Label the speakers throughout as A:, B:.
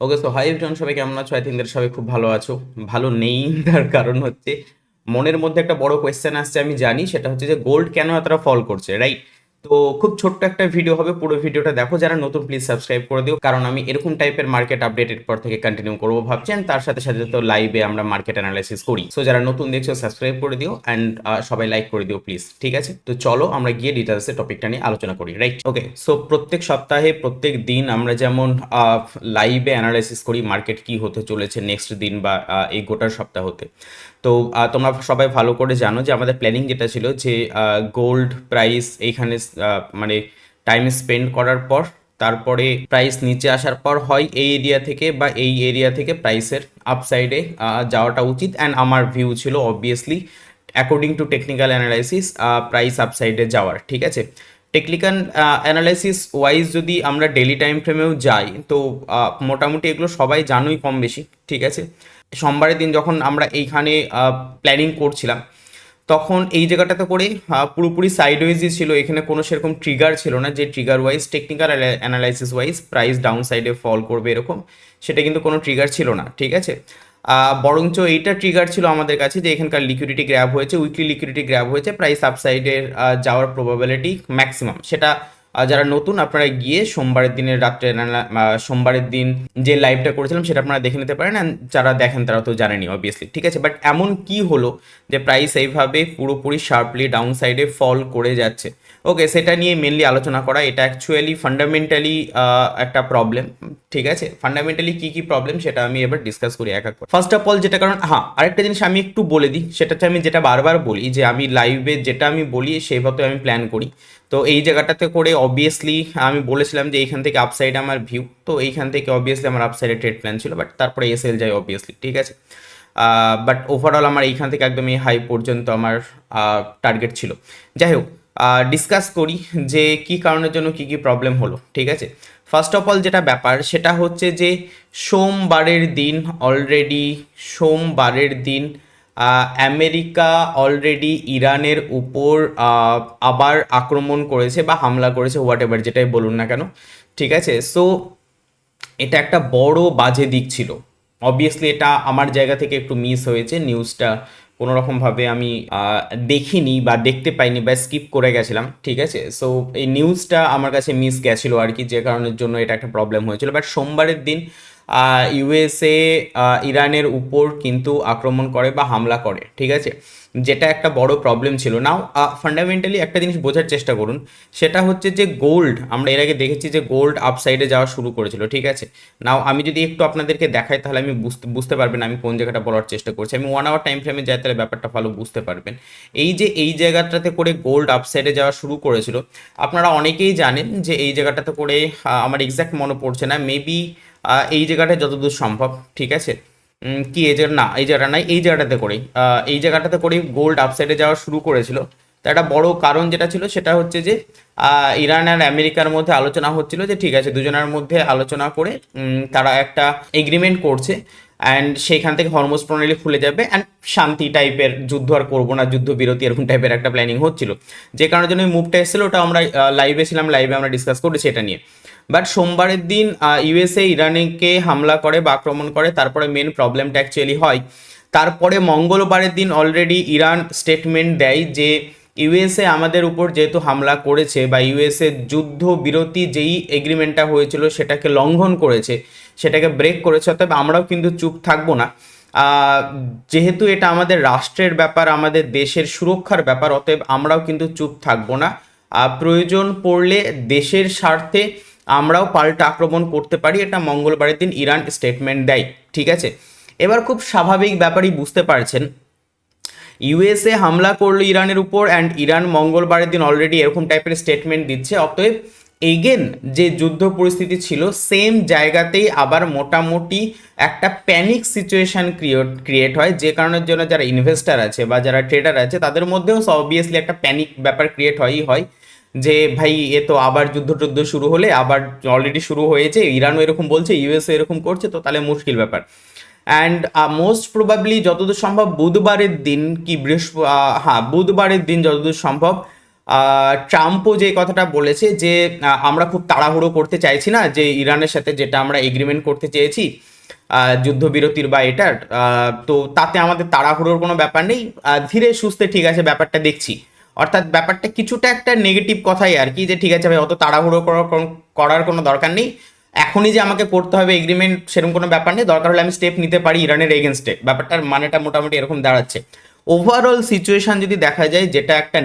A: ওকে, so hi everyone, সবাই কেমন আছো? আই থিঙ্ক সবাই খুব ভালো আছো। ভালো নেই তার কারণ হচ্ছে মনের মধ্যে একটা বড় কোয়েশ্চেন আসছে, আমি জানি, সেটা হচ্ছে যে গোল্ড কেন এতটা ফল করছে, রাইট? তো খুব ছোট্ট একটা ভিডিও হবে, পুরো ভিডিওটা দেখো। যারা নতুন প্লিজ সাবস্ক্রাইব করে দিও, কারণ আমি এরকম টাইপের মার্কেট আপডেট এরপর থেকে কন্টিনিউ করবো ভাবছেন। তার সাথে সাথে তো লাইভে আমরা মার্কেট অ্যানালাইসিস করি। সো যারা নতুন দেখছো সাবস্ক্রাইব করে দিও অ্যান্ড সবাই লাইক করে দিও প্লিজ, ঠিক আছে? তো চলো আমরা গিয়ে ডিটেলসে টপিকটা নিয়ে আলোচনা করি, রাইট? ওকে, সো প্রত্যেক সপ্তাহে প্রত্যেক দিন আমরা যেমন লাইভে অ্যানালাইসিস করি মার্কেট কি হতে চলেছে নেক্সট দিন বা এই গোটার সপ্তাহতে। তো তোমরা সবাই ভালো করে জানো যে আমাদের প্ল্যানিং যেটা ছিল যে গোল্ড প্রাইস এইখানে মানে টাইম স্পেন্ড করার পর তারপরে প্রাইস নিচে আসার পর হয় এই এরিয়া থেকে বা এই এরিয়া থেকে প্রাইসের আপসাইডে যাওয়াটা উচিত। অ্যান্ড আমার ভিউ ছিল obviously according to technical analysis price আপসাইডে যাওয়ার, ঠিক আছে? টেকনিক্যাল অ্যানালাইসিস ওয়াইজ যদি আমরা ডেলি টাইম ফ্রেমেও যাই তো মোটামুটি এগুলো সবাই জানোই কম বেশি, ঠিক আছে? সোমবারের দিন যখন আমরা এইখানে প্ল্যানিং করছিলাম তখন এই জায়গাটাতে করে পুরোপুরি সাইডওয়েজই ছিল, এখানে কোনো সেরকম ট্রিগার ছিল না যে trigger wise technical analysis wise price down সাইডে ফল করবে এরকম, সেটা কিন্তু কোনো ট্রিগার ছিল না, ঠিক আছে? বরঞ্চ এইটা ট্রিগার ছিল আমাদের কাছে যে এখানকার লিকুইডিটি গ্র্যাব হয়েছে, উইকলি লিকুইডিটি গ্র্যাব হয়েছে, প্রাইস আপসাইডের যাওয়ার প্রবাবিলিটি ম্যাক্সিমাম। সেটা যারা নতুন আপনারা গিয়ে সোমবারের দিনের রাত্রে সোমবারের দিন যে লাইভটা করেছিলাম সেটা আপনারা দেখে নিতে পারেন, and যারা দেখেন তারা তো জানেনি অবভিয়াসলি, ঠিক আছে? বাট এমন কি হলো যে প্রাইস এইভাবে পুরোপুরি শার্পলি ডাউন সাইডে ফল করে যাচ্ছে? ওকে, সেটা নিয়ে মেনলি আলোচনা করা, এটা অ্যাকচুয়ালি ফান্ডামেন্টালি একটা প্রবলেম, ঠিক আছে? ফান্ডামেন্টালি কি কি প্রবলেম সেটা আমি এবার ডিসকাস করি এক এক করে। ফার্স্ট অফ অল যেটা, কারণ হ্যাঁ আরেকটা জিনিস আমি একটু বলে দিই, সেটা হচ্ছে আমি যেটা বারবার বলি যে আমি লাইভে যেটা আমি বলি সেইভাবে আমি প্ল্যান করি। তো এই জায়গাটাতে করে অবভিয়াসলি আমি বলেছিলাম যে এইখান থেকে আপসাইডে আমার ভিউ, তো এইখান থেকে অবভিয়াসলি আমার আপসাইডে ট্রেড প্ল্যান ছিল, বাট তারপরে এসএল যায় অবভিয়াসলি, ঠিক আছে? বাট ওভারঅল আমার এইখান থেকে একদমই হাই পর্যন্ত আমার টার্গেট ছিল। যাই হোক, ডিসকাস করি যে কি কারণের জন্য কি কি প্রবলেম হলো, ঠিক আছে? ফার্স্ট অফ অল যেটা ব্যাপার সেটা হচ্ছে যে সোমবারের দিন অলরেডি, সোমবারের দিন আমেরিকা অলরেডি ইরানের উপর আবার আক্রমণ করেছে বা হামলা করেছে, হোয়াট এভার যেটাই বলুন না কেন, ঠিক আছে? সো এটা একটা বড় বাজে দিক ছিল। অবভিয়াসলি এটা আমার জায়গা থেকে একটু মিস হয়েছে, নিউজটা কোনো রকমভাবে আমি দেখিনি বা দেখতে পাইনি বা স্কিপ করে গেছিলাম, ঠিক আছে? সো এই নিউজটা আমার কাছে মিস গেছিলো আর কি, যে কারণের জন্য এটা একটা প্রবলেম হয়েছিল। বাট সোমবারের দিন ইউএসএ ইরানের উপর কিন্তু আক্রমণ করে বা হামলা করে, ঠিক আছে? যেটা একটা বড় প্রবলেম ছিল। নাও ফান্ডামেন্টালি একটা জিনিস বোঝার চেষ্টা করুন, সেটা হচ্ছে যে গোল্ড, আমরা এর আগে দেখেছি যে গোল্ড আপসাইডে যাওয়া শুরু করেছিল, ঠিক আছে? নাও আমি যদি একটু আপনাদেরকে দেখাই তাহলে আমি বুঝতে পারবেন আমি কোন জায়গাটা বলার চেষ্টা করছি। আমি 1 আওয়ার টাইম ফ্রেমে যাই তাহলে ব্যাপারটা ভালো বুঝতে পারবেন। এই যে এই জায়গাটাতে করে গোল্ড আপসাইডে যাওয়া শুরু করেছিল, আপনারা অনেকেই জানেন যে এই জায়গাটাতে করে আমার এক্স্যাক্ট মনে পড়ছে না, মেবি এই জায়গাটায় যতদূর সম্ভব, ঠিক আছে? কি এই জায়গা না, এই জায়গাটা নাই, এই জায়গাটাতে করেই এই জায়গাটাতে করেই গোল্ড আপসাইডে যাওয়া শুরু করেছিল। তো একটা বড় কারণ যেটা ছিল সেটা হচ্ছে যে ইরান আর আমেরিকার মধ্যে আলোচনা হচ্ছিল যে ঠিক আছে, দুজনের মধ্যে আলোচনা করে তারা একটা এগ্রিমেন্ট করছে, অ্যান্ড সেইখান থেকে হরমুজ প্রণালী খুলে যাবে অ্যান্ড শান্তি টাইপের, যুদ্ধ আর করবো না, যুদ্ধবিরতি এরকম টাইপের একটা প্ল্যানিং হচ্ছিল। যে কারণের জন্য ওই মুভটা এসেছিলো, ওটা আমরা লাইভে ছিলাম, লাইভে আমরা ডিসকাস করেছি এটা নিয়ে। বাট সোমবারের দিন ইউএসএ ইরানকে হামলা করে বা আক্রমণ করে, তারপরে মেন প্রবলেমটা অ্যাকচুয়ালি হয়। তারপরে মঙ্গলবারের দিন অলরেডি ইরান স্টেটমেন্ট দেয় যে ইউএসএ আমাদের উপর যেহেতু হামলা করেছে বা ইউএসএ যুদ্ধ বিরতি যেই এগ্রিমেন্টটা হয়েছিল সেটাকে লঙ্ঘন করেছে, সেটাকে ব্রেক করেছে, অতএব আমরাও কিন্তু চুপ থাকবো না। যেহেতু এটা আমাদের রাষ্ট্রের ব্যাপার, আমাদের দেশের সুরক্ষার ব্যাপার, অতএব আমরাও কিন্তু চুপ থাকবো না। প্রয়োজন পড়লে দেশের স্বার্থে আমরাও পাল্টা আক্রমণ করতে পারি, এটা মঙ্গলবারের দিন ইরান স্টেটমেন্ট দেয়, ঠিক আছে? এবার খুব স্বাভাবিক ব্যাপারই বুঝতে পারছেন, ইউএসএ হামলা করলো ইরানের উপর অ্যান্ড ইরান মঙ্গলবারের দিন অলরেডি এরকম টাইপের স্টেটমেন্ট দিচ্ছে, অতএব এগেন যে যুদ্ধ পরিস্থিতি ছিল সেম জায়গাতেই আবার মোটামুটি একটা প্যানিক সিচুয়েশান ক্রিয়েট হয়, যে কারণের জন্য যারা ইনভেস্টার আছে বা যারা ট্রেডার আছে তাদের মধ্যেও অবভিয়াসলি একটা প্যানিক ব্যাপার ক্রিয়েট হয় যে ভাই এ তো আবার যুদ্ধ শুরু হলে, আবার অলরেডি শুরু হয়েছে, ইরানও এরকম বলছে, ইউএসএ এরকম করছে, তো তাহলে মুশকিল ব্যাপার। অ্যান্ড মোস্ট প্রবাবলি যতদূর সম্ভব বুধবারের দিন কি হ্যাঁ বুধবারের দিন যতদূর সম্ভব ট্রাম্পও যে কথাটা বলেছে যে আমরা খুব তাড়াহুড়ো করতে চাইছি না, যে ইরানের সাথে যেটা আমরা এগ্রিমেন্ট করতে চেয়েছি যুদ্ধবিরতির বা এটার, তো তাতে আমাদের তাড়াহুড়োর কোনো ব্যাপার নেই, ধীরে সুস্থে ঠিক আছে ব্যাপারটা দেখছি। অর্থাৎ ব্যাপারটা কিছুটা একটা নেগেটিভ কথাই আর কি, যে ঠিক আছে ভাই অত তাড়াহুড়ো করার কোনো দরকার নেই, এখনই যে আমাকে করতে হবে এগ্রিমেন্ট সেরকম কোনো ব্যাপার নেই, দরকার হলে আমি স্টেপ নিতে পারি ইরানের এগেনস্টে। ব্যাপারটার মানেটা মোটামুটি এরকম দাঁড়াচ্ছে। ওভারঅল সিচুয়েশন যদি দেখা যায়, যেটা একটা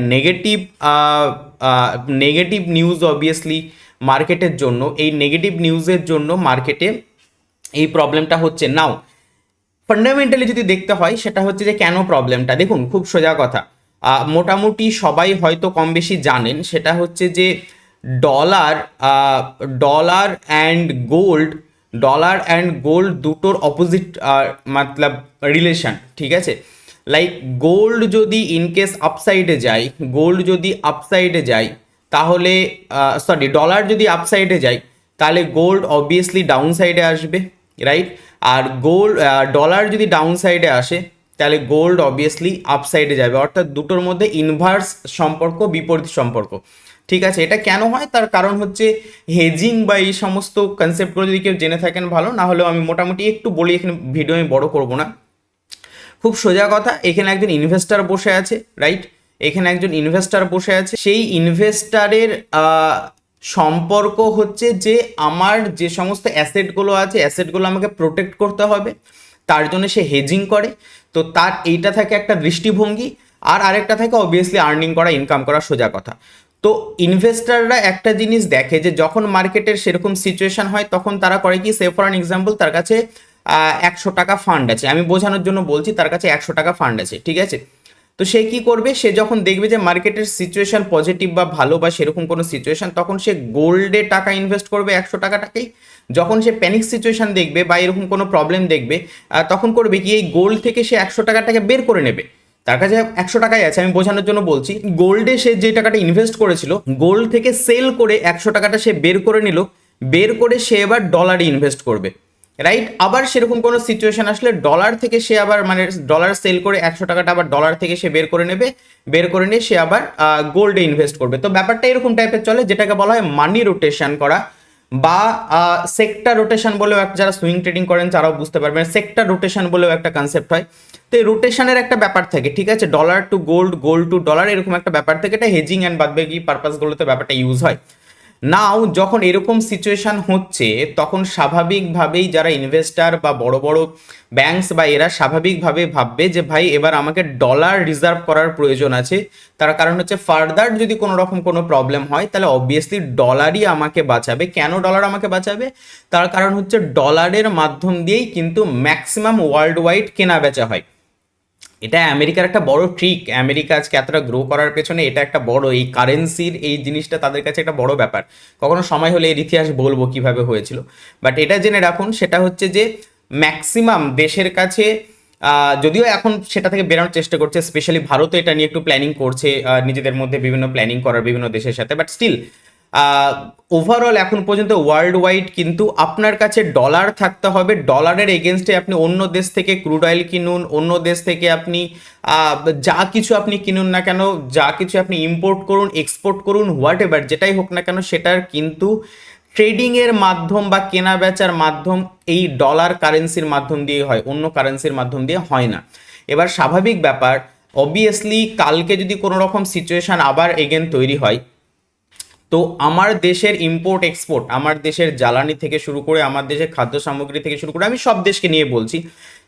A: নেগেটিভ নিউজ অবভিয়াসলি মার্কেটের জন্য, এই নেগেটিভ নিউজের জন্য মার্কেটে এই প্রবলেমটা হচ্ছে। নাও ফান্ডামেন্টালি যদি দেখতে হয় সেটা হচ্ছে যে কেন প্রবলেমটা, দেখুন খুব সোজা কথা, মোটামুটি সবাই হয়তো কম বেশি জানেন, সেটা হচ্ছে যে dollar dollar and gold dollar and gold দুটোর অপোজিট মতলব রিলেশন, ঠিক আছে। লাইক গোল্ড যদি ইনকেস আপসাইডে যায়, গোল্ড যদি আপসাইডে যায় তাহলে সরি ডলার যদি আপসাইডে যায় তাহলে গোল্ড অবভিয়াসলি ডাউন সাইডে আসবে, রাইট। আর ডলার যদি ডাউন সাইডে আসে তাহলে গোল্ড অবভিয়াসলি আপসাইডে যাবে, অর্থাৎ দুটোর মধ্যে ইনভার্স সম্পর্ক, বিপরীত সম্পর্ক, ঠিক আছে। এটা কেন হয় তার কারণ হচ্ছে হেজিং বা এই সমস্ত কনসেপ্টগুলো যদি কেউ জেনে থাকেন ভালো, না হলেও আমি মোটামুটি একটু বলি, এখানে ভিডিও আমি বড় করবো না। খুব সোজা কথা, এখানে একজন ইনভেস্টর বসে আছে, রাইট। এখানে একজন ইনভেস্টর বসে আছে, সেই ইনভেস্টারের সম্পর্ক হচ্ছে যে আমার যে সমস্ত অ্যাসেটগুলো আছে, অ্যাসেটগুলো আমাকে প্রোটেক্ট করতে হবে, তার জন্য সে হেজিং করে। তো তার এইটা থাকে একটা দৃষ্টিভঙ্গি, আর আরেকটা থাকে অবভিয়াসলি আর্নিং করা, ইনকাম করা, সোজা কথা। তো ইনভেস্টাররা একটা জিনিস দেখে যে যখন মার্কেটের সেরকম সিচুয়েশন হয় তখন তারা করে কি, সে ফর অ্যান এক্সাম্পল তার কাছে 100 টাকা ফান্ড আছে, আমি বোঝানোর জন্য বলছি, তার কাছে 100 টাকা ফান্ড আছে, ঠিক আছে। তো সে কি করবে, সে যখন দেখবে যে মার্কেটের সিচুয়েশন পজিটিভ বা ভালো বা সেরকম কোনো সিচুয়েশন, তখন সে গোল্ডে টাকা ইনভেস্ট করবে 100 টাকাটাকেই। যখন সে প্যানিক সিচুয়েশন দেখবে বা এরকম কোনো প্রবলেম দেখবে, তখন করবে কি, এই গোল্ড থেকে সে 100 টাকাটাকে বের করে নেবে। তার কাছে 100 টাকাই আছে, আমি বোঝানোর জন্য বলছি, গোল্ডে সে যে টাকাটা ইনভেস্ট করেছিল, গোল্ড থেকে সেল করে 100 টাকাটা সে বের করে নিল, বের করে সে এবার ডলারে ইনভেস্ট করবে, রাইট। আবার সেরকম কোনো সিচুয়েশন আসলে ডলার থেকে সে আবার মানে ডলার সেল করে 100 টাকাটা আবার ডলার থেকে সে বের করে নেবে, বের করে নিয়ে সে আবার গোল্ডে ইনভেস্ট করবে। তো ব্যাপারটা এরকম টাইপের চলে, যেটাকে বলা হয় মানি রোটেশন করা, বা সেক্টর রোটেশন বলেও একটা, যারা সুইং ট্রেডিং করেন তারাও বুঝতে পারবেন, সেক্টর রোটেশন বলেও একটা কনসেপ্ট হয়। তো এই রোটেশনের একটা ব্যাপার থাকে, ঠিক আছে, dollar to gold, gold to dollar, এরকম একটা ব্যাপার থেকে, এটা হেজিং অ্যান্ড বাদবাকি পারপাসগুলোতে ব্যাপারটা ইউজ হয়। নাও যখন এরকম সিচুয়েশন হচ্ছে, তখন স্বাভাবিকভাবেই যারা ইনভেস্টার বা বড় বড় ব্যাংকস বা এরা স্বাভাবিকভাবে ভাববে যে ভাই এবার আমাকে ডলার রিজার্ভ করার প্রয়োজন আছে। তার কারণ হচ্ছে ফার্দার যদি কোনো রকম কোনো প্রবলেম হয় তাহলে অবভিয়াসলি ডলারই আমাকে বাঁচাবে। কেন ডলার আমাকে বাঁচাবে? তার কারণ হচ্ছে ডলারের মাধ্যম দিয়েই কিন্তু ম্যাক্সিমাম ওয়ার্ল্ড ওয়াইড কেনা বেচা হয়। এটা আমেরিকার একটা বড় ট্রিক, আমেরিকা আজকে এতটা গ্রো করার পেছনে এটা একটা বড়, এই কারেন্সির এই জিনিসটা তাদের কাছে একটা বড় ব্যাপার। কখনো সময় হলে এর ইতিহাস বলবো কিভাবে হয়েছিল, বাট এটা জেনে রাখুন সেটা হচ্ছে যে ম্যাক্সিমাম দেশের কাছে, যদিও এখন সেটা থেকে বেরোনোর চেষ্টা করছে, স্পেশালি ভারতও এটা নিয়ে একটু প্ল্যানিং করছে, নিজেদের মধ্যে বিভিন্ন প্ল্যানিং করার বিভিন্ন দেশের সাথে, বাট স্টিল ওভারঅল এখন পর্যন্ত ওয়ার্ল্ড ওয়াইড কিন্তু আপনার কাছে ডলার থাকতে হবে। ডলারের এগেনস্টে আপনি অন্য দেশ থেকে ক্রুড অয়েল কিনুন, অন্য দেশ থেকে আপনি যা কিছু আপনি কিনুন না কেন, যা কিছু আপনি ইম্পোর্ট করুন, এক্সপোর্ট করুন, হোয়াট এভার যেটাই হোক না কেন, সেটার কিন্তু ট্রেডিংয়ের মাধ্যম বা কেনা বেচার মাধ্যম এই ডলার কারেন্সির মাধ্যম দিয়ে হয়, অন্য কারেন্সির মাধ্যম দিয়ে হয় না। এবার স্বাভাবিক ব্যাপার, অবভিয়াসলি কালকে যদি কোনো রকম সিচুয়েশন আবার এগেন তৈরি হয়, তো আমার দেশের ইম্পোর্ট এক্সপোর্ট, আমার দেশের জ্বালানি থেকে শুরু করে আমার দেশের খাদ্য সামগ্রী থেকে শুরু করে, আমি সব দেশকে নিয়ে বলছি,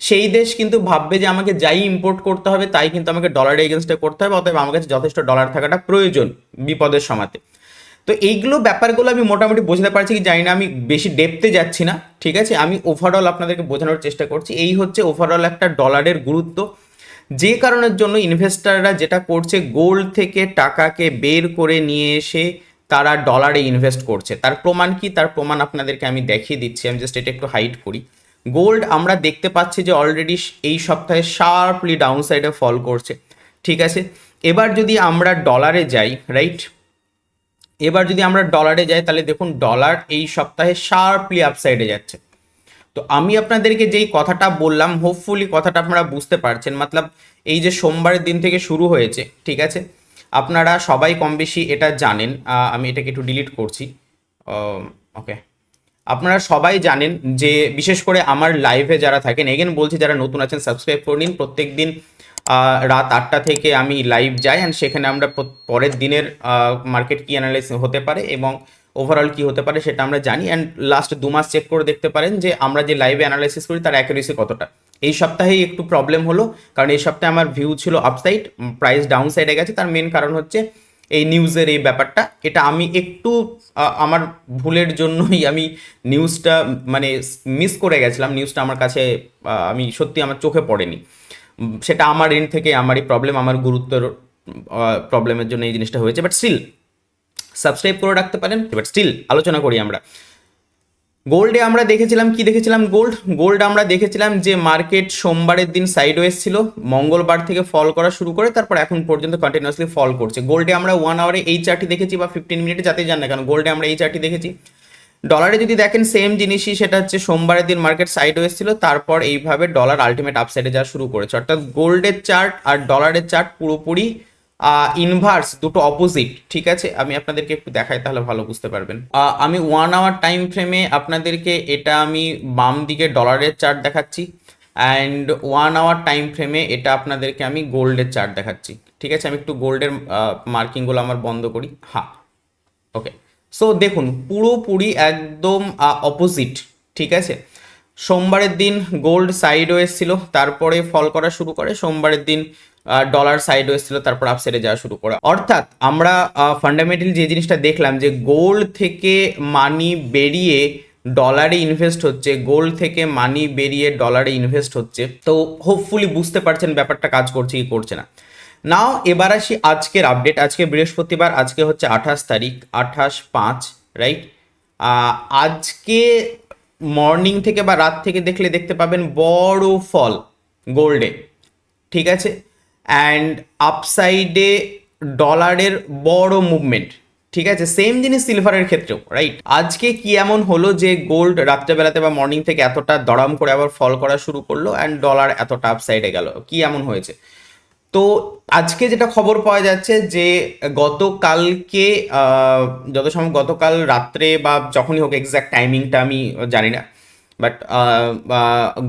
A: সেই দেশ কিন্তু ভাববে যে আমাকে যাই ইম্পোর্ট করতে হবে তাই কিন্তু আমাকে ডলারের এগেনস্টে করতে হবে, অতএব আমার কাছে যথেষ্ট ডলার থাকাটা প্রয়োজন বিপদের সময়তে। তো এইগুলো ব্যাপারগুলো আমি মোটামুটি বোঝাতে পারছি কি জানি না, আমি বেশি ডেপথে যাচ্ছি না, ঠিক আছে, আমি ওভারঅল আপনাদেরকে বোঝানোর চেষ্টা করছি। এই হচ্ছে ওভারঅল একটা ডলারের গুরুত্ব, যে কারণের জন্য ইনভেস্টাররা যেটা করছে, গোল্ড থেকে টাকাকে বের করে নিয়ে এসে তারা ডলারে ইনভেস্ট করছে। তার প্রমাণ কি? তার প্রমাণ আপনাদেরকে আমি দেখিয়ে দিচ্ছি, আমি জাস্ট এটা একটু হাইড করি। গোল্ড আমরা দেখতে পাচ্ছি যে অলরেডি এই সপ্তাহে শার্পলি ডাউন সাইডে ফল করছে, ঠিক আছে। এবার যদি আমরা ডলারে যাই, রাইট, এবার যদি আমরা ডলারে যাই তাহলে দেখুন ডলার এই সপ্তাহে শার্পলি আপসাইডে যাচ্ছে। তো আমি আপনাদেরকে যেই কথাটা বললাম, হোপফুলি কথাটা আপনারা বুঝতে পারছেন, মতলব এই যে সোমবারের দিন থেকে শুরু হয়েছে, ঠিক আছে, আপনারা সবাই কম বেশি এটা জানেন। আমি এটাকে একটু ডিলিট করছি। ওকে, আপনারা সবাই জানেন যে বিশেষ করে আমার লাইভে যারা থাকেন, এগেন বলছি যারা নতুন আছেন সাবস্ক্রাইব করে নিন। প্রত্যেক দিন রাত 8টা থেকে আমি লাইভ যাই, অ্যান্ড সেখানে আমরা পরের দিনের মার্কেট কি অ্যানালাইসিস হতে পারে এবং ওভারঅল কি হতে পারে সেটা আমরা জানি। অ্যান্ড লাস্ট 2 মাস চেক করে দেখতে পারেন যে আমরা যে লাইভে অ্যানালাইসিস করি তার অ্যাকুরেসি কতটা। এই সপ্তাহেই একটু প্রবলেম হলো, কারণ এই সপ্তাহে আমার ভিউ ছিল আপসাইড, প্রাইস ডাউন সাইডে গেছে। তার মেন কারণ হচ্ছে এই নিউজের এই ব্যাপারটা। এটা আমি একটু আমার ভুলের জন্যই আমি নিউজটা মানে মিস করে গেছিলাম। নিউজটা আমার কাছে আমি সত্যি আমার চোখে পড়েনি। সেটা আমার এন্ড থেকে আমারই প্রবলেম, আমার গুরুত্বর প্রবলেমের জন্য এই জিনিসটা হয়েছে। বাট স্টিল সাবস্ক্রাইব করে রাখতে পারেন। বাট স্টিল আলোচনা করি আমরা। গোল্ডে আমরা দেখেছিলাম কি দেখেছিলাম, গোল্ড আমরা দেখেছিলাম যে মার্কেট সোমবারের দিন সাইডওয়েজ ছিল, মঙ্গলবার থেকে ফল করা শুরু করে তারপর এখন পর্যন্ত কন্টিনিউয়াসলি ফল করছে। গোল্ডে আমরা 1 আওয়ারে এই চার্টটি দেখেছি বা 15 মিনিটে যাতে যান না কেন, গোল্ডে আমরা এই চার্টটি দেখেছি। ডলারে যদি দেখেন সেম জিনিসই, সেটা হচ্ছে সোমবারের দিন মার্কেট সাইডওয়েজ ছিল, তারপর এইভাবে ডলার আলটিমেট আপসাইডে যাওয়া শুরু করেছে। অর্থাৎ গোল্ডের চার্ট আর ডলারের চার্ট পুরোপুরি ইনভার্স, দুটো অপোজিট। ঠিক আছে, আমি আপনাদেরকে একটু দেখাই তাহলে ভালো বুঝতে পারবেন। আমি 1 আওয়ার টাইম ফ্রেমে আপনাদেরকে এটা আমি বাম দিকে ডলারের চার্ট দেখাচ্ছি, অ্যান্ড 1 আওয়ার টাইম ফ্রেমে এটা আপনাদেরকে আমি গোল্ডের চার্ট দেখাচ্ছি। ঠিক আছে, আমি একটু গোল্ডের মার্কিংগুলো আমার বন্ধ করি। হ্যাঁ, ওকে। সো দেখুন পুরোপুরি একদম অপোজিট। ঠিক আছে, সোমবারের দিন গোল্ড সাইডওয়েজ ছিল, তারপরে ফল করা শুরু করে। সোমবারের দিন ডলার সাইডওয়েজ ছিল, তারপর আপসাইডে যাওয়া শুরু করে। অর্থাৎ আমরা ফান্ডামেন্টালি যে জিনিসটা দেখলাম যে গোল্ড থেকে মানি বেরিয়ে ডলারে ইনভেস্ট হচ্ছে, গোল্ড থেকে মানি বেরিয়ে ডলারে ইনভেস্ট হচ্ছে। তো হোপফুলি বুঝতে পারছেন ব্যাপারটা কাজ করছে কি করছে না। নাও এবার আসি আজকের আপডেট। আজকে বৃহস্পতিবার, আজকে হচ্ছে 28 তারিখ, 28/5, রাইট। আজকে মর্নিং থেকে বা রাত থেকে দেখলে দেখতে পাবেন বড় ফল গোল্ডে। ঠিক আছে, অ্যান্ড আপসাইডে ডলারের বড় মুভমেন্ট। ঠিক আছে, সেম জিনিস সিলভারের ক্ষেত্রেও, রাইট। আজকে কি এমন হলো যে গোল্ড রাত্রেবেলাতে বা মর্নিং থেকে এতটা দড়াম করে আবার ফল করা শুরু করলো, অ্যান্ড ডলার এতটা আপসাইডে গেল, কি এমন হয়েছে? তো আজকে যেটা খবর পাওয়া যাচ্ছে যে গতকালকে যত সময় গতকাল রাত্রে বা যখনই হোক, এক্স্যাক্ট টাইমিংটা আমি জানি না, বাট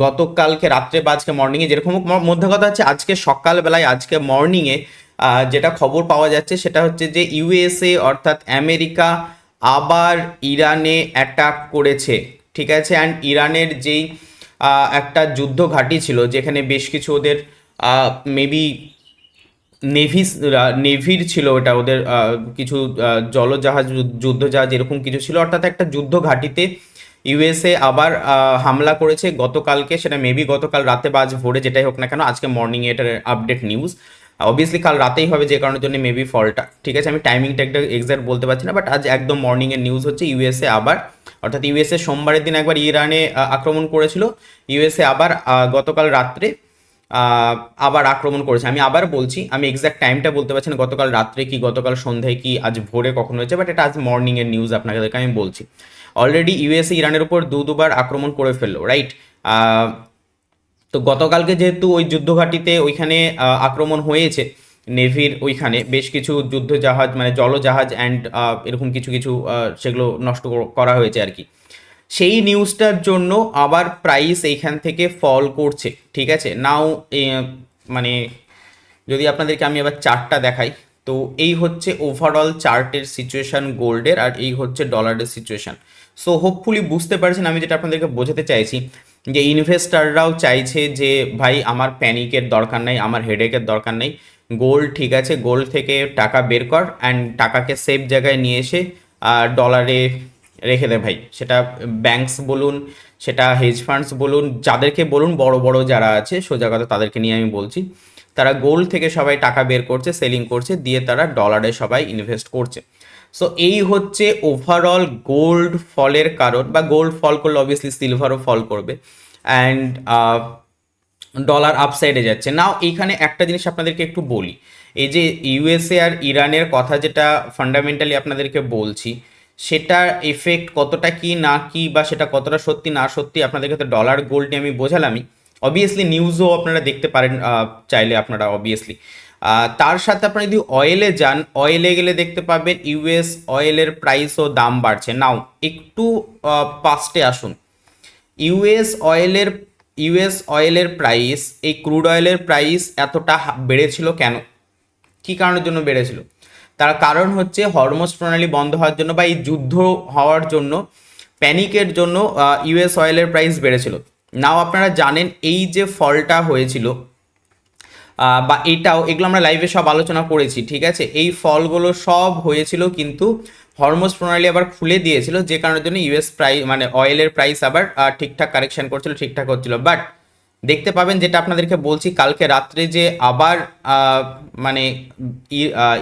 A: গতকালকে রাত্রে বা আজকে মর্নিংয়ে যেরকম হোক, মধ্যে কথা হচ্ছে আজকে সকালবেলায়, আজকে মর্নিংয়ে যেটা খবর পাওয়া যাচ্ছে সেটা হচ্ছে যে ইউএসএ অর্থাৎ আমেরিকা আবার ইরানে অ্যাটাক করেছে। ঠিক আছে, অ্যান্ড ইরানের যেই একটা যুদ্ধ ঘাঁটি ছিল যেখানে বেশ কিছু ওদের মেবি নেভির ছিল, ওটা ওদের কিছু জলজাহাজ, যুদ্ধজাহাজ এরকম কিছু ছিল। অর্থাৎ একটা যুদ্ধ ঘাঁটিতে ইউএসএ আবার হামলা করেছে গতকালকে। সেটা মেবি গতকাল রাতে বা আজ ভোরে, যেটাই হোক না কেন, আজকে মর্নিংয়ে এটার আপডেট নিউজ। অবভিয়াসলি কাল রাতেই হবে, যে কারণের জন্য মেবি ফলটা। ঠিক আছে, আমি টাইমিংটা একটা এক্সাক্ট বলতে পারছি না, বাট আজ একদম মর্নিংয়ের নিউজ হচ্ছে ইউএসএ আবার, অর্থাৎ ইউএসএ সোমবারের দিন একবার ইরানে আক্রমণ করেছিল, ইউএসএ আবার গতকাল রাত্রে আবার আক্রমণ করেছে। আমি আবার বলছি, আমি এক্স্যাক্ট টাইমটা বলতে পারছি না, গতকাল রাত্রে কি গতকাল সন্ধ্যায় কি আজ ভোরে কখন হয়েছে, বাট এটা আজ মর্নিংয়ের নিউজ আপনাদেরকে আমি বলছি। অলরেডি ইউএসএ ইরানের উপর দুবার আক্রমণ করে ফেললো, রাইট। তো গতকালকে যেহেতু ওই যুদ্ধঘাটিতে ওইখানে আক্রমণ হয়েছে, নেভির ওইখানে বেশ কিছু যুদ্ধ জাহাজ মানে জলজাহাজ অ্যান্ড এরকম কিছু কিছু সেগুলো নষ্ট করা হয়েছে আর কি। সেই নিউজটার জন্য আবার প্রাইস এইখান থেকে ফল করছে। ঠিক আছে, নাও মানে যদি আপনাদেরকে আমি আবার চার্টটা দেখাই, তো এই হচ্ছে ওভারঅল চার্টের সিচুয়েশান গোল্ডের, আর এই হচ্ছে ডলারের সিচুয়েশান। সো হোপফুলি বুঝতে পারছেন আমি যেটা আপনাদেরকে বোঝাতে চাইছি, যে ইনভেস্টাররাও চাইছে যে ভাই আমার প্যানিকের দরকার নেই, আমার হেডেকের দরকার নেই, গোল্ড ঠিক আছে, গোল্ড থেকে টাকা বের কর অ্যান্ড টাকাকে সেফ জায়গায় নিয়ে এসে ডলারে রেখে দে ভাই। সেটা ব্যাংকস বলুন, সেটা হেজ ফান্ডস বলুন, যাদেরকে বলুন, বড় বড় যারা আছে সোজা কথা তাদেরকে নিয়ে আমি বলছি, তারা গোল্ড থেকে সবাই টাকা বের করছে, সেলিং করছে, দিয়ে তারা ডলারে সবাই ইনভেস্ট করছে। সো এই হচ্ছে ওভারঅল গোল্ড ফলের কারণ, বা গোল্ড ফল করলে অবভিয়াসলি সিলভারও ফল করবে, অ্যান্ড ডলার আপসাইডে যাচ্ছে। নাও এইখানে একটা জিনিস আপনাদেরকে একটু বলি, এই যে ইউএসএ আর ইরানের কথা যেটা ফান্ডামেন্টালি আপনাদেরকে বলছি, সেটার এফেক্ট কতটা কি না কি, বা সেটা কতটা সত্যি না সত্যি আপনাদেরকে তো ডলার গোল্ড নিয়ে আমি বোঝালামই। অবভিয়াসলি নিউজও আপনারা দেখতে পারেন চাইলে আপনারা, অবভিয়াসলি তার সাথে আপনারা যদি অয়েলে যান, অয়েলে গেলে দেখতে পাবেন ইউএস অয়েলের প্রাইসও দাম বাড়ছে। নাও একটু পাস্টে আসুন। ইউএস অয়েলের ইউএস অয়েলের প্রাইস, এই ক্রুড অয়েলের প্রাইস এতটা বেড়েছিল কেন? কি কারণের জন্য বেড়েছিল? তার কারণ হচ্ছে হরমোজ প্রণালী বন্ধ হওয়ার জন্য বা এই যুদ্ধ হওয়ার জন্য, প্যানিকের জন্য ইউএস অয়েলের প্রাইস বেড়েছিল। নাও আপনারা জানেন এই যে ফলটা হয়েছিল বা এগুলো আমরা লাইভে সব আলোচনা করেছি, ঠিক আছে? এই ফলগুলো সব হয়েছিল কিন্তু হরমোজ প্রণালী আবার খুলে দিয়েছিল, যে কারণের জন্য ইউএস প্রাইস মানে অয়েলের প্রাইস আবার ঠিকঠাক কারেকশন করছিল, ঠিকঠাক হচ্ছিল। বাট দেখতে পাবেন, যেটা আপনাদেরকে বলছি, কালকে রাত্রে যে আবার মানে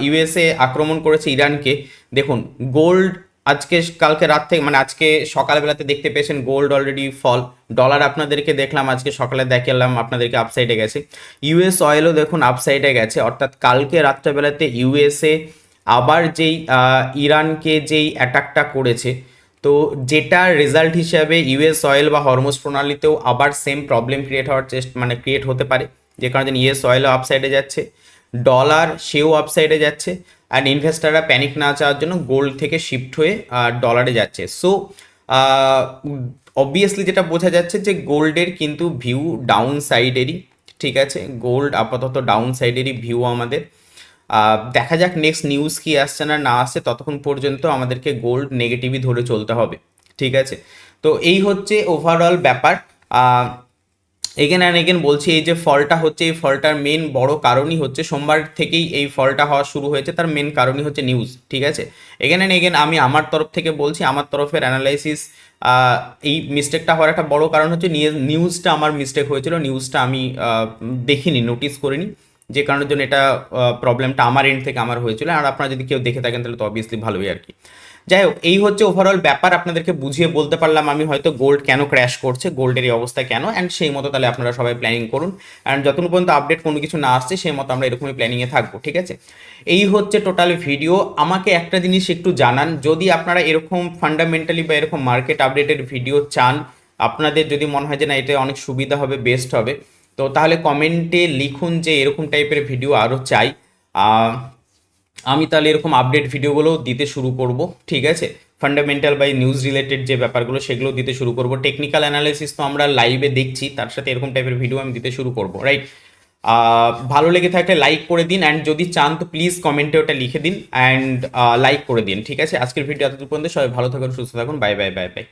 A: ইউএসএ আক্রমণ করেছে ইরানকে। দেখুন গোল্ড আজকে কালকে রাত থেকে মানে আজকে সকালবেলাতে দেখতে পেয়েছেন গোল্ড অলরেডি ফল। ডলার আপনাদেরকে দেখলাম আজকে সকালে দেখালাম আপনাদেরকে আপসাইডে গেছে। ইউএস অয়েলও দেখুন আপসাইডে গেছে, অর্থাৎ কালকে রাত্রেবেলাতে ইউএসএ আবার যেই ইরানকে যেই অ্যাটাকটা করেছে, তো যেটার রেজাল্ট হিসাবে ইউএস অয়েল বা হরমোজ প্রণালীতেও আবার সেম প্রবলেম ক্রিয়েট হওয়ার ক্রিয়েট হতে পারে, যে কারণে ইউএস অয়েলও আপসাইডে যাচ্ছে, ডলার সেও আপসাইডে যাচ্ছে। অ্যান্ড ইনভেস্টাররা প্যানিক না চাওয়ার জন্য গোল্ড থেকে শিফট হয়ে ডলারে যাচ্ছে। সো অবভিয়াসলি যেটা বোঝা যাচ্ছে যে গোল্ডের কিন্তু ভিউ ডাউন সাইডেরই, ঠিক আছে? গোল্ড আপাতত ডাউন সাইডেরই ভিউ আমাদের। দেখা যাক নেক্সট নিউজ কি আসছে না আসছে, ততক্ষণ পর্যন্ত আমাদেরকে গোল্ড নেগেটিভই ধরে চলতে হবে, ঠিক আছে? তো এই হচ্ছে ওভারঅল ব্যাপার। এগেন অ্যান্ড এগেন বলছি, এই যে ফলটা হচ্ছে, এই ফলটার মেন বড় কারণই হচ্ছে সোমবার থেকেই এই ফলটা হওয়া শুরু হয়েছে, তার মেন কারণই হচ্ছে নিউজ, ঠিক আছে? এগেন অ্যান্ড এগেন আমি আমার তরফ থেকে বলছি, আমার তরফের অ্যানালাইসিস, এই মিস্টেকটা হওয়ার একটা বড় কারণ হচ্ছে নিউজটা আমার মিস্টেক হয়েছিল, নিউজটা আমি দেখিনি, নোটিস করিনি, যে কারণের জন্য এটা প্রবলেমটা আমার এন্ড থেকে আমার হয়েছিল। আর আপনারা যদি কেউ দেখে থাকেন তাহলে তো অবভিয়াসলি ভালোই আর কি। যাই হোক, এই হচ্ছে ওভারঅল ব্যাপার, আপনাদেরকে বুঝিয়ে বলতে পারলাম আমি হয়তো গোল্ড কেন ক্র্যাশ করছে, গোল্ডের এই অবস্থা কেন, অ্যান্ড সেই মতো তাহলে আপনারা সবাই প্ল্যানিং করুন। অ্যান্ড যতক্ষণ পর্যন্ত আপডেট কোনো কিছু না আসছে সেই মতো আমরা এরকমই প্ল্যানিংয়ে থাকবো, ঠিক আছে? এই হচ্ছে টোটাল ভিডিও। আমাকে একটা জিনিস একটু জানান, যদি আপনারা এরকম ফান্ডামেন্টালি বা এরকম মার্কেট আপডেটের ভিডিও চান, আপনাদের যদি মনে হয় যে না এটা অনেক সুবিধা হবে, বেস্ট হবে, তো তাহলে কমেন্টে লিখুন যে এরকম টাইপের ভিডিও আরও চাই। আমি তাহলে এরকম আপডেট ভিডিওগুলো দিতে শুরু করব, ঠিক আছে? ফান্ডামেন্টাল বাই নিউজ রিলেটেড যে ব্যাপারগুলো সেগুলো দিতে শুরু করব। টেকনিক্যাল অ্যানালাইসিস তো আমরা লাইভে দেখছি, তার সাথে এরকম টাইপের ভিডিও আমি দিতে শুরু করব, রাইট? ভালো লেগে থাকলে লাইক করে দিন, অ্যান্ড যদি চান তো প্লিজ কমেন্টে ওটা লিখে দিন অ্যান্ড লাইক করে দিন, ঠিক আছে? আজকের ভিডিও এতটুকু পর্যন্ত, সবাই ভালো থাকুন, সুস্থ থাকুন, বাই বাই বাই বাই।